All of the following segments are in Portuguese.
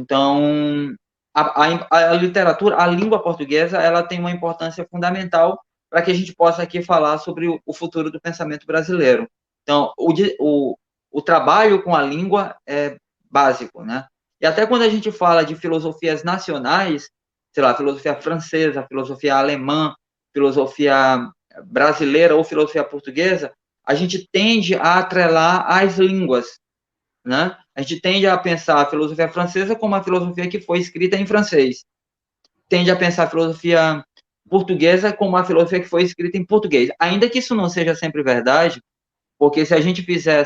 Então, a literatura, a língua portuguesa, ela tem uma importância fundamental para que a gente possa aqui falar sobre o futuro do pensamento brasileiro. Então, o trabalho com a língua é básico, né? E até quando a gente fala de filosofias nacionais, sei lá, filosofia francesa, filosofia alemã, filosofia brasileira ou filosofia portuguesa, a gente tende a atrelar as línguas, né? A gente tende a pensar a filosofia francesa como uma filosofia que foi escrita em francês. Tende a pensar a filosofia portuguesa como uma filosofia que foi escrita em português. Ainda que isso não seja sempre verdade, porque se a gente fizer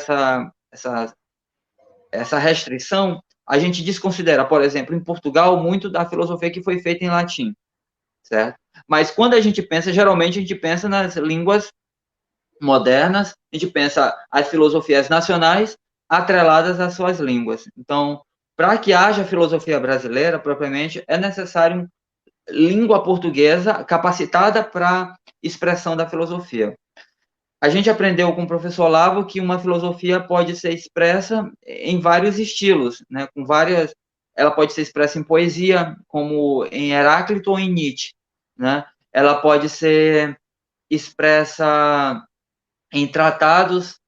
essa restrição, a gente desconsidera, por exemplo, em Portugal, muito da filosofia que foi feita em latim, certo? Mas quando a gente pensa, geralmente a gente pensa nas línguas modernas, a gente pensa as filosofias nacionais atreladas às suas línguas. Então, para que haja filosofia brasileira, propriamente, é necessário língua portuguesa capacitada para expressão da filosofia. A gente aprendeu com o professor Olavo que uma filosofia pode ser expressa em vários estilos, né? Com várias, ela pode ser expressa em poesia, como em Heráclito ou em Nietzsche, né? Ela pode ser expressa em tratados,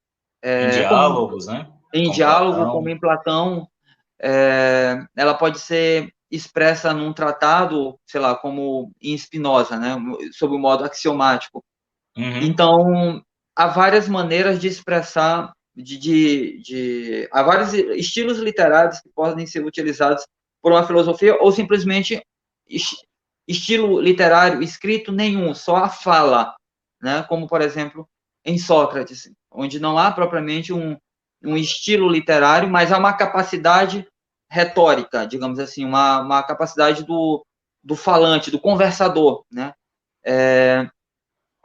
Em diálogos, né? em Com diálogo, como Platão. em Platão. Ela pode ser expressa num tratado, sei lá, como em Spinoza, né? Sob o modo axiomático. Uhum. Então, há várias maneiras de expressar, há vários estilos literários que podem ser utilizados por uma filosofia, ou simplesmente estilo literário escrito nenhum, só a fala, né? Como, por exemplo, em Sócrates, onde não há propriamente um estilo literário, mas há uma capacidade retórica, digamos assim, uma capacidade do falante, do conversador, né?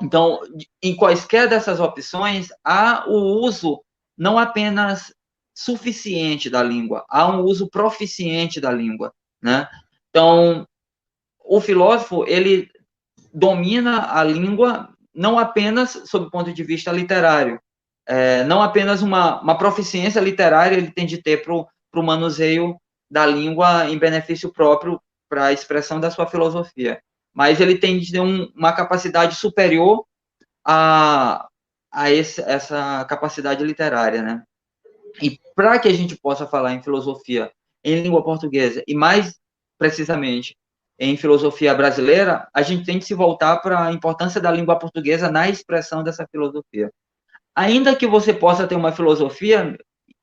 Então, em quaisquer dessas opções, há o uso não apenas suficiente da língua, há um uso proficiente da língua, né? Então, o filósofo, ele domina a língua não apenas sob o ponto de vista literário, não apenas uma proficiência literária ele tem de ter para o manuseio da língua em benefício próprio para a expressão da sua filosofia, mas ele tem de ter uma capacidade superior a, essa capacidade literária, né? E para que a gente possa falar em filosofia em língua portuguesa e mais precisamente em filosofia brasileira, a gente tem que se voltar para a importância da língua portuguesa na expressão dessa filosofia. Ainda que você possa ter uma filosofia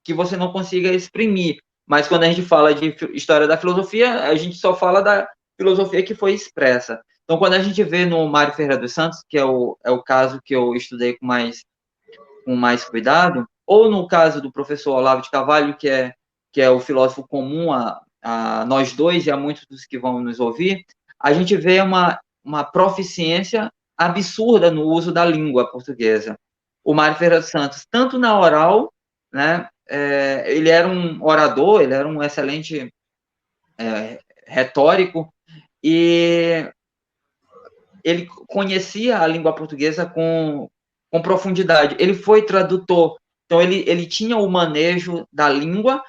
que você não consiga exprimir, mas quando a gente fala de história da filosofia, a gente só fala da filosofia que foi expressa. Então, quando a gente vê no Mário Ferreira dos Santos, que é o caso que eu estudei com mais cuidado, ou no caso do professor Olavo de Carvalho, que é o filósofo comum a nós dois e a muitos dos que vão nos ouvir, a gente vê uma proficiência absurda no uso da língua portuguesa. O Mário Ferreira dos Santos, tanto na oral, né, ele era um orador, ele era um excelente retórico, e ele conhecia a língua portuguesa com profundidade. Ele foi tradutor, então ele tinha o manejo da língua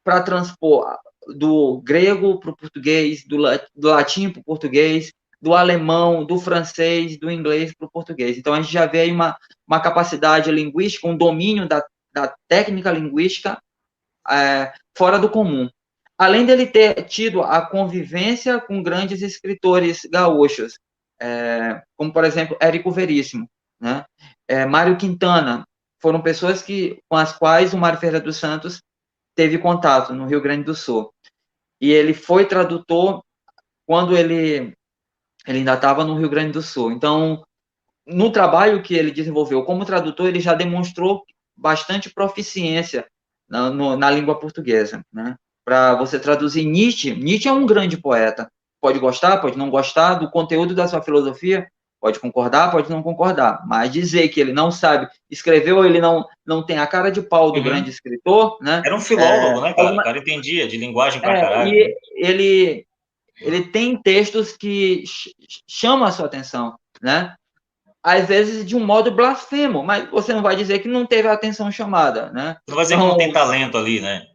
para transpor do grego para o português, do latim para o português, do alemão, do francês, do inglês para o português. Então, a gente já vê aí uma capacidade linguística, um domínio da técnica linguística fora do comum. Além dele ter tido a convivência com grandes escritores gaúchos, como, por exemplo, Érico Veríssimo, né? Mário Quintana, foram pessoas com as quais o Mário Ferreira dos Santos teve contato no Rio Grande do Sul. E ele foi tradutor quando ele ainda estava no Rio Grande do Sul. Então, no trabalho que ele desenvolveu como tradutor, ele já demonstrou bastante proficiência na língua portuguesa, né? Para você traduzir Nietzsche, Nietzsche é um grande poeta. Pode gostar, pode não gostar do conteúdo da sua filosofia, pode concordar, pode não concordar, mas dizer que ele não sabe escrever ou ele não tem a cara de pau do grande escritor, né? Era um filólogo, né, cara? O cara entendia de linguagem pra caralho. E ele tem textos que chamam a sua atenção, né? Às vezes de um modo blasfemo, mas você não vai dizer que não teve a atenção chamada, né? Não vai dizer que não tem talento ali, né?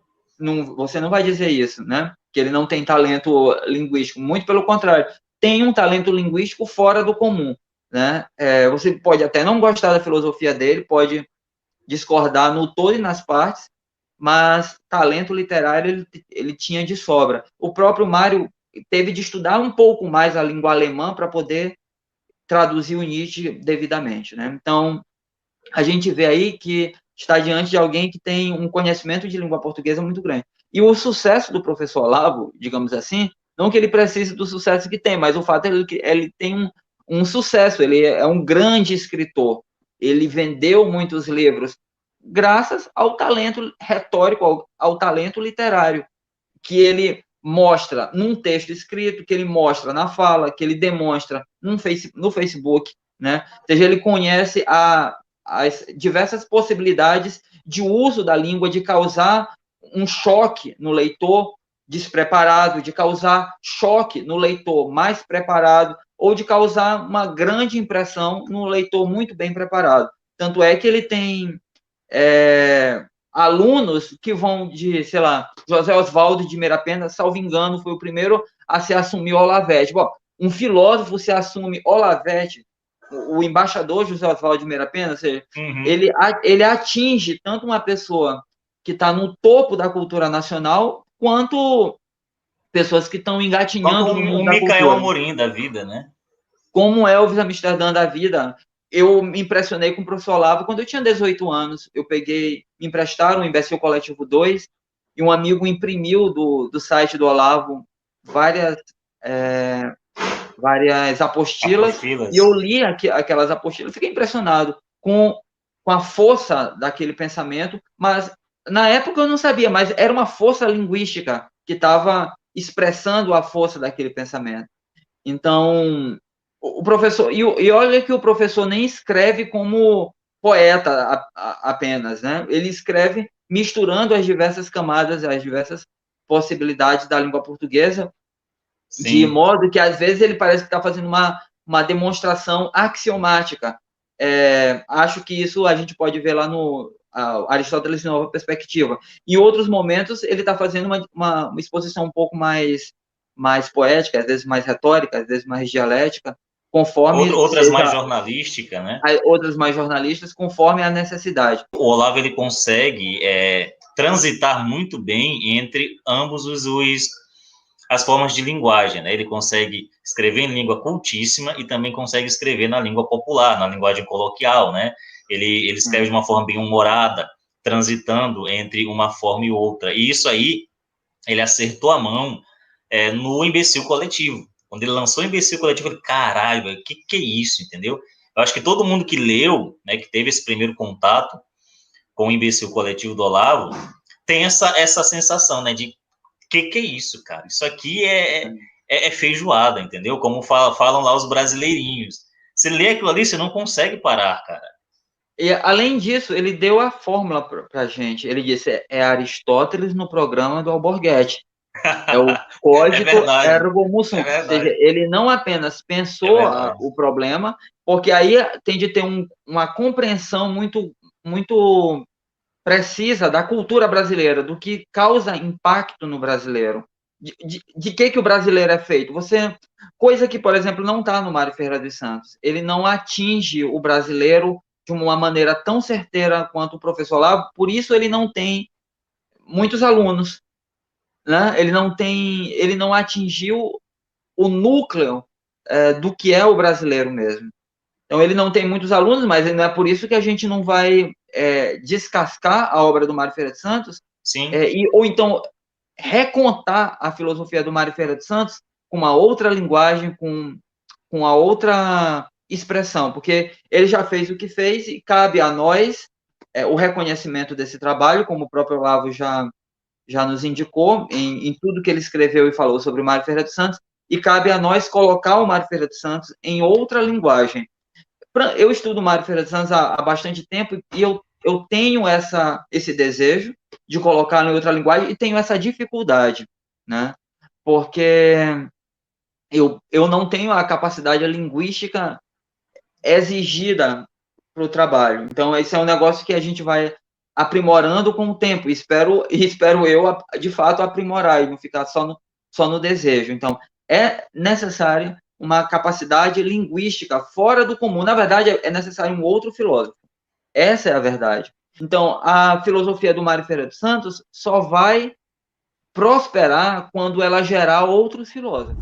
Você não vai dizer isso, né? que ele não tem talento linguístico, muito pelo contrário, tem um talento linguístico fora do comum, né? Você pode até não gostar da filosofia dele, pode discordar no todo e nas partes, mas talento literário ele tinha de sobra. O próprio Mário teve de estudar um pouco mais a língua alemã para poder traduzir o Nietzsche devidamente, né? Então, a gente vê aí que está diante de alguém que tem um conhecimento de língua portuguesa muito grande. E o sucesso do professor Olavo, digamos assim, não que ele precise do sucesso que tem, mas o fato é que ele tem um sucesso, ele é um grande escritor, ele vendeu muitos livros, graças ao talento retórico, ao talento literário, que ele mostra num texto escrito, que ele mostra na fala, que ele demonstra no Facebook, né? Ou seja, ele conhece as diversas possibilidades de uso da língua, de causar um choque no leitor despreparado, de causar choque no leitor mais preparado, ou de causar uma grande impressão no leitor muito bem preparado. Tanto é que ele tem alunos que vão de, sei lá, José Oswaldo de Meira Pena, salvo engano, foi o primeiro a se assumir Olavete. Bom, um filósofo se assume Olavete, o embaixador José Oswaldo de Meira Pena, ou seja, ele atinge tanto uma pessoa que está no topo da cultura nacional, quanto pessoas que estão engatinhando no mundo da cultura. Micael Amorim da vida, né? Como Elvis Amsterdã da vida. Eu me impressionei com o professor Olavo quando eu tinha 18 anos. Eu me emprestaram o Imbecil Coletivo 2 e um amigo imprimiu do site do Olavo várias apostilas, e eu li aquelas apostilas, fiquei impressionado com a força daquele pensamento, mas na época eu não sabia, mas era uma força linguística que estava expressando a força daquele pensamento. Então, o professor, e olha que o professor nem escreve como poeta apenas, né? Ele escreve misturando as diversas camadas, as diversas possibilidades da língua portuguesa, sim, de modo que às vezes ele parece que está fazendo uma demonstração axiomática. Acho que isso a gente pode ver lá no Aristóteles Nova Perspectiva. Em outros momentos, ele está fazendo uma exposição um pouco mais poética, às vezes mais retórica, às vezes mais dialética, conforme... Outras mais jornalísticas, né? Outras mais jornalistas, conforme a necessidade. O Olavo, ele consegue transitar muito bem entre ambos as formas de linguagem, né? Ele consegue escrever em língua cultíssima e também consegue escrever na língua popular, na linguagem coloquial, né? Ele escreve de uma forma bem humorada, transitando entre uma forma e outra. E isso aí, ele acertou a mão no Imbecil Coletivo. Quando ele lançou o Imbecil Coletivo, eu falei, caralho, o que é isso, entendeu? Eu acho que todo mundo que leu, né, que teve esse primeiro contato com o Imbecil Coletivo do Olavo, tem essa sensação, né, de que é isso, cara? Isso aqui é feijoada, entendeu? Como falam lá os brasileirinhos. Você lê aquilo ali, você não consegue parar, cara. E, além disso, ele deu a fórmula pra gente. Ele disse, Aristóteles no programa do Alborguete. É o código ergo mussum. Ou seja, ele não apenas pensou o problema, porque aí tem de ter uma compreensão muito, muito precisa da cultura brasileira, do que causa impacto no brasileiro. De que o brasileiro é feito? Coisa que, por exemplo, não está no Mário Ferreira dos Santos. Ele não atinge o brasileiro de uma maneira tão certeira quanto o professor Olavo, por isso ele não tem muitos alunos, né? Ele não atingiu o núcleo do que é o brasileiro mesmo. Então, ele não tem muitos alunos, mas não é por isso que a gente não vai descascar a obra do Mário Ferreira de Santos, sim, ou então recontar a filosofia do Mário Ferreira de Santos com uma outra linguagem, com a outra expressão, porque ele já fez o que fez e cabe a nós o reconhecimento desse trabalho, como o próprio Olavo já nos indicou em tudo que ele escreveu e falou sobre o Mário Ferreira de Santos, e cabe a nós colocar o Mário Ferreira de Santos em outra linguagem. Eu estudo o Mário Ferreira de Santos há bastante tempo e eu tenho esse desejo de colocar em outra linguagem e tenho essa dificuldade, né? Porque eu não tenho a capacidade linguística exigida para o trabalho. Então, esse é um negócio que a gente vai aprimorando com o tempo. Espero eu, de fato, aprimorar e não ficar só no desejo. Então, é necessário uma capacidade linguística fora do comum. Na verdade, é necessário um outro filósofo. Essa é a verdade. Então, a filosofia do Mário Ferreira dos Santos só vai prosperar quando ela gerar outros filósofos.